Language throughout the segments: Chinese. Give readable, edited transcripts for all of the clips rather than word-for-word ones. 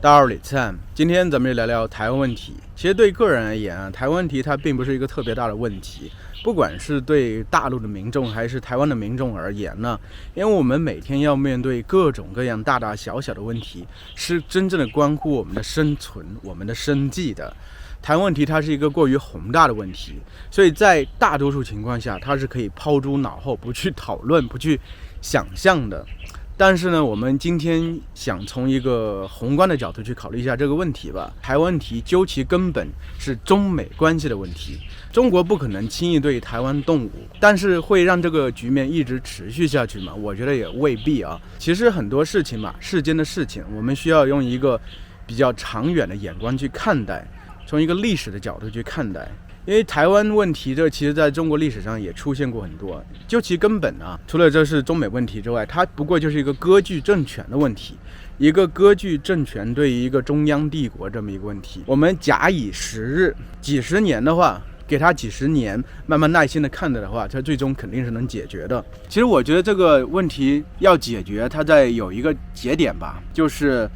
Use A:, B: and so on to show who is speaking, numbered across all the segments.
A: 大家好，李灿，今天咱们就聊聊台湾问题。其实对个人而言台湾问题它并不是一个特别大的问题，不管是对大陆的民众还是台湾的民众而言呢，因为我们每天要面对各种各样大大小小的问题，是真正的关乎我们的生存、我们的生计的。台湾问题它是一个过于宏大的问题，所以在大多数情况下，它是可以抛诸脑后，不去讨论、不去想象的。但是呢，我们今天想从一个宏观的角度去考虑一下这个问题吧。台湾问题究其根本是中美关系的问题，中国不可能轻易对台湾动武，但是会让这个局面一直持续下去吗？我觉得也未必啊。其实很多事情嘛，世间的事情，我们需要用一个比较长远的眼光去看待，从一个历史的角度去看待。因为台湾问题这其实在中国历史上也出现过很多，究其根本啊，除了这是中美问题之外，它不过就是一个割据政权的问题，一个割据政权对于一个中央帝国这么一个问题。我们假以时日，几十年的话，给他几十年慢慢耐心的看待的话，它最终肯定是能解决的。其实我觉得这个问题要解决，它在有一个节点吧，就是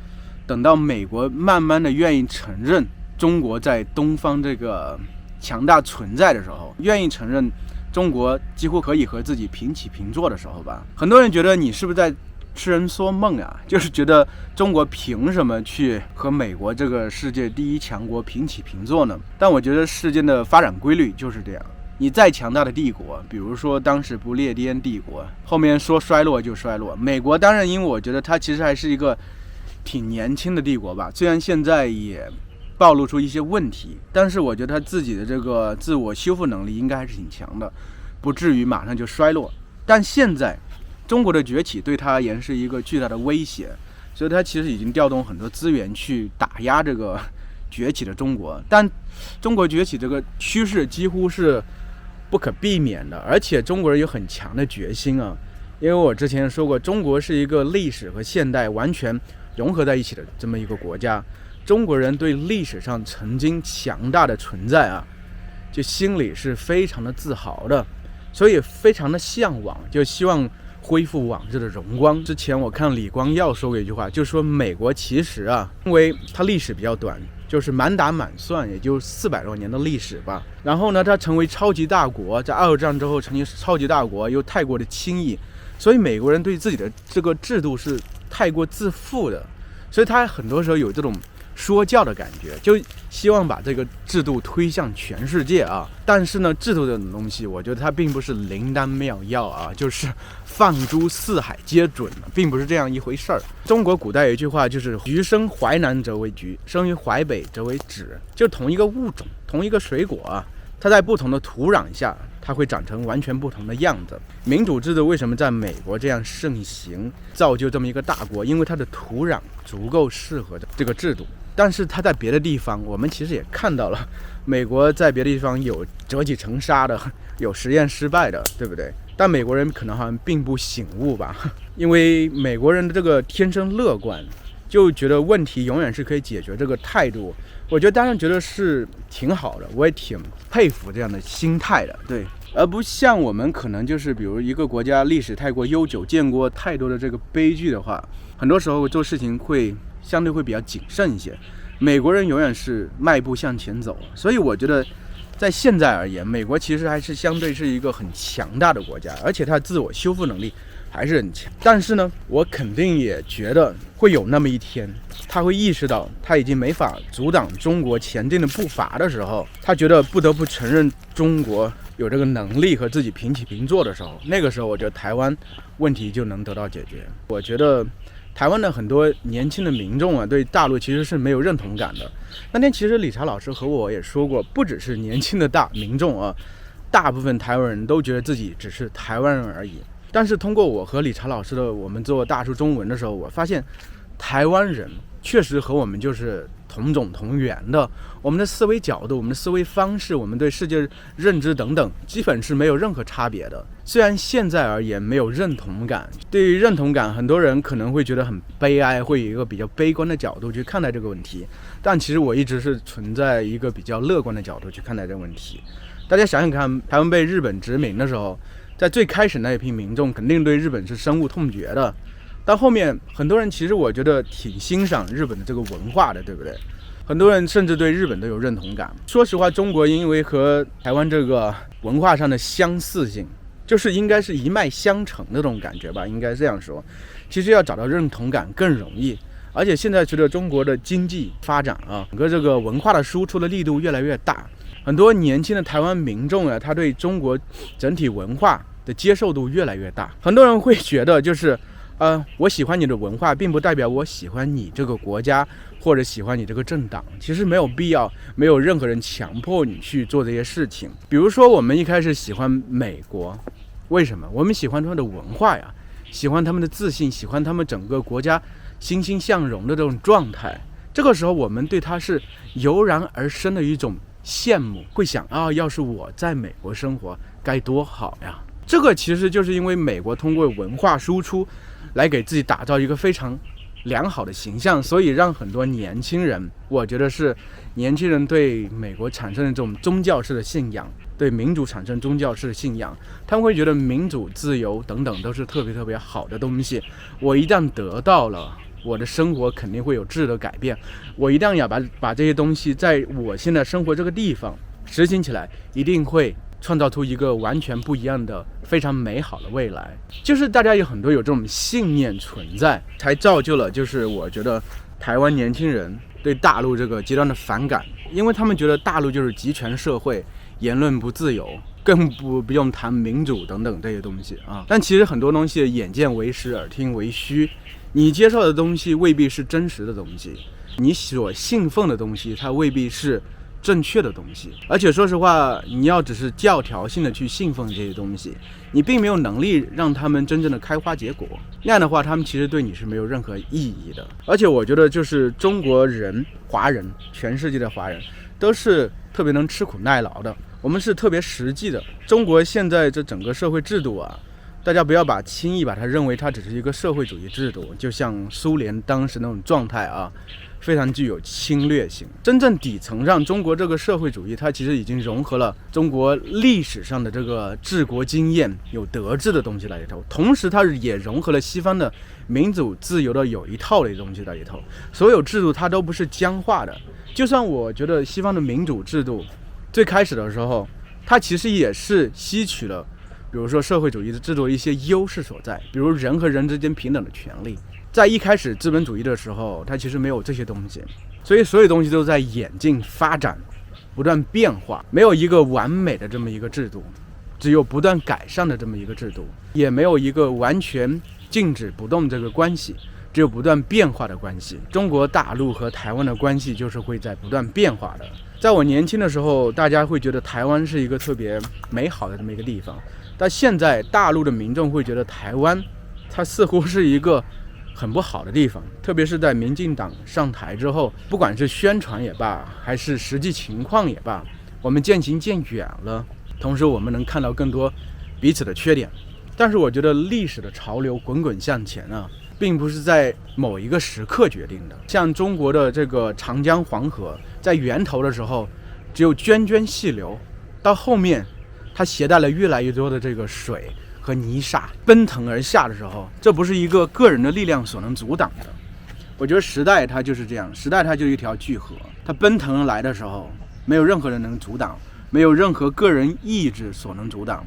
A: 等到美国慢慢的愿意承认中国在东方这个强大存在的时候，愿意承认中国几乎可以和自己平起平坐的时候吧。很多人觉得你是不是在痴人说梦啊？就是觉得中国凭什么去和美国这个世界第一强国平起平坐呢？但我觉得世间的发展规律就是这样，你再强大的帝国，比如说当时不列颠帝国，后面说衰落就衰落。美国当然，因为我觉得它其实还是一个挺年轻的帝国吧，虽然现在也暴露出一些问题，但是我觉得他自己的这个自我修复能力应该还是挺强的，不至于马上就衰落。但现在中国的崛起对他而言是一个巨大的威胁，所以他其实已经调动很多资源去打压这个崛起的中国。但中国崛起这个趋势几乎是不可避免的，而且中国人有很强的决心啊。因为我之前说过，中国是一个历史和现代完全融合在一起的这么一个国家。中国人对历史上曾经强大的存在啊，就心里是非常的自豪的，所以非常的向往，就希望恢复往日的荣光。之前我看李光耀说过一句话，就说美国其实啊，因为它历史比较短，就是满打满算也就400多年的历史吧。然后呢，它成为超级大国，在二战之后成为超级大国又太过的轻易，所以美国人对自己的这个制度是太过自负的，所以他很多时候有这种说教的感觉，就希望把这个制度推向全世界啊。但是呢，制度这种东西，我觉得它并不是灵丹妙药啊，就是放诸四海皆准，并不是这样一回事儿。中国古代有一句话，就是橘生淮南则为橘，生于淮北则为枳。就同一个物种，同一个水果啊，它在不同的土壤下，它会长成完全不同的样子。民主制度为什么在美国这样盛行，造就这么一个大国？因为它的土壤足够适合这个制度。但是它在别的地方，我们其实也看到了，美国在别的地方有折戟沉沙的，有实验失败的，对不对？但美国人可能好像并不醒悟吧，因为美国人的这个天生乐观，就觉得问题永远是可以解决，这个态度，我觉得当然觉得是挺好的，我也挺佩服这样的心态的，对。而不像我们可能就是比如一个国家历史太过悠久，见过太多的这个悲剧的话，很多时候做事情会相对会比较谨慎一些。美国人永远是迈步向前走，所以我觉得在现在而言，美国其实还是相对是一个很强大的国家，而且它自我修复能力还是很强。但是呢，我肯定也觉得会有那么一天，他会意识到他已经没法阻挡中国前进的步伐的时候，他觉得不得不承认中国有这个能力和自己平起平坐的时候，那个时候我觉得台湾问题就能得到解决。我觉得台湾的很多年轻的民众啊，对大陆其实是没有认同感的。那天其实理查老师和我也说过，不只是年轻的大民众啊，大部分台湾人都觉得自己只是台湾人而已。但是通过我和理查老师的我们做大叔中文的时候，我发现台湾人确实和我们就是同种同源的，我们的思维角度、我们的思维方式、我们对世界认知等等，基本是没有任何差别的。虽然现在而言没有认同感，对于认同感，很多人可能会觉得很悲哀，会有一个比较悲观的角度去看待这个问题。但其实我一直是存在一个比较乐观的角度去看待这个问题。大家想想看，台湾被日本殖民的时候，在最开始那一批民众肯定对日本是深恶痛绝的。到后面很多人其实我觉得挺欣赏日本的这个文化的，对不对？很多人甚至对日本都有认同感。说实话，中国因为和台湾这个文化上的相似性，就是应该是一脉相承的这种感觉吧，应该这样说。其实要找到认同感更容易，而且现在随着中国的经济发展啊，整个这个文化的输出的力度越来越大，很多年轻的台湾民众啊，他对中国整体文化的接受度越来越大。很多人会觉得就是我喜欢你的文化，并不代表我喜欢你这个国家或者喜欢你这个政党，其实没有必要，没有任何人强迫你去做这些事情。比如说我们一开始喜欢美国，为什么？我们喜欢他们的文化呀，喜欢他们的自信，喜欢他们整个国家欣欣向荣的这种状态。这个时候我们对他是油然而生的一种羡慕，会想要是我在美国生活该多好呀。这个其实就是因为美国通过文化输出来给自己打造一个非常良好的形象，所以让很多年轻人，我觉得是年轻人对美国产生的这种宗教式的信仰，对民主产生宗教式的信仰，他们会觉得民主自由等等都是特别特别好的东西，我一旦得到了，我的生活肯定会有质的改变，我一定要把这些东西在我现在生活这个地方实行起来，一定会创造出一个完全不一样的非常美好的未来。就是大家有很多有这种信念存在，才造就了就是我觉得台湾年轻人对大陆这个极端的反感，因为他们觉得大陆就是集权社会，言论不自由，更不用谈民主等等这些东西啊。但其实很多东西眼见为实，耳听为虚，你接受的东西未必是真实的东西，你所信奉的东西它未必是正确的东西。而且说实话，你要只是教条性的去信奉这些东西，你并没有能力让他们真正的开花结果，那样的话他们其实对你是没有任何意义的。而且我觉得就是中国人、华人，全世界的华人都是特别能吃苦耐劳的，我们是特别实际的。中国现在这整个社会制度啊，大家不要轻易把它认为它只是一个社会主义制度，就像苏联当时那种状态啊，非常具有侵略性。真正底层上，中国这个社会主义它其实已经融合了中国历史上的这个治国经验，有德治的东西在里头，同时它也融合了西方的民主自由的有一套的东西在里头。所有制度它都不是僵化的，就算我觉得西方的民主制度最开始的时候，它其实也是吸取了比如说社会主义的制度的一些优势所在，比如人和人之间平等的权利。在一开始资本主义的时候，它其实没有这些东西，所以所有东西都在演进发展，不断变化，没有一个完美的这么一个制度，只有不断改善的这么一个制度，也没有一个完全静止不动这个关系，只有不断变化的关系。中国大陆和台湾的关系就是会在不断变化的。在我年轻的时候，大家会觉得台湾是一个特别美好的这么一个地方，但现在大陆的民众会觉得台湾它似乎是一个很不好的地方，特别是在民进党上台之后，不管是宣传也罢，还是实际情况也罢，我们渐行渐远了，同时我们能看到更多彼此的缺点。但是我觉得历史的潮流滚滚向前啊，并不是在某一个时刻决定的。像中国的这个长江黄河，在源头的时候只有涓涓细流，到后面它携带了越来越多的这个水和泥沙奔腾而下的时候，这不是一个个人的力量所能阻挡的。我觉得时代它就是这样，时代它就是一条巨河，它奔腾而来的时候，没有任何人能阻挡，没有任何个人意志所能阻挡。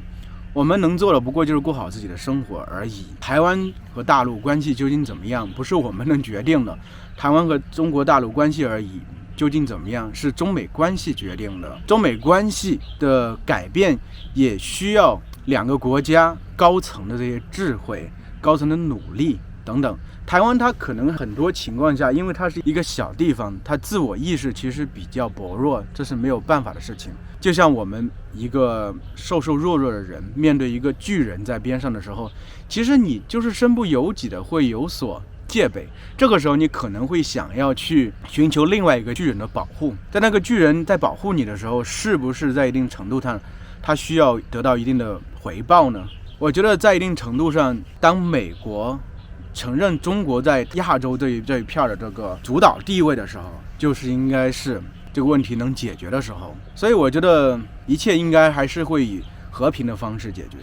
A: 我们能做的不过就是过好自己的生活而已。台湾和大陆关系究竟怎么样，不是我们能决定的。台湾和中国大陆关系而已，究竟怎么样，是中美关系决定的。中美关系的改变也需要两个国家高层的这些智慧、高层的努力等等。台湾它可能很多情况下，因为它是一个小地方，它自我意识其实比较薄弱，这是没有办法的事情。就像我们一个瘦瘦弱弱的人面对一个巨人在边上的时候，其实你就是身不由己的会有所戒备。这个时候你可能会想要去寻求另外一个巨人的保护，在那个巨人在保护你的时候，是不是在一定程度上他需要得到一定的回报呢？我觉得在一定程度上，当美国承认中国在亚洲这一片的这个主导地位的时候，就是应该是这个问题能解决的时候。所以我觉得一切应该还是会以和平的方式解决。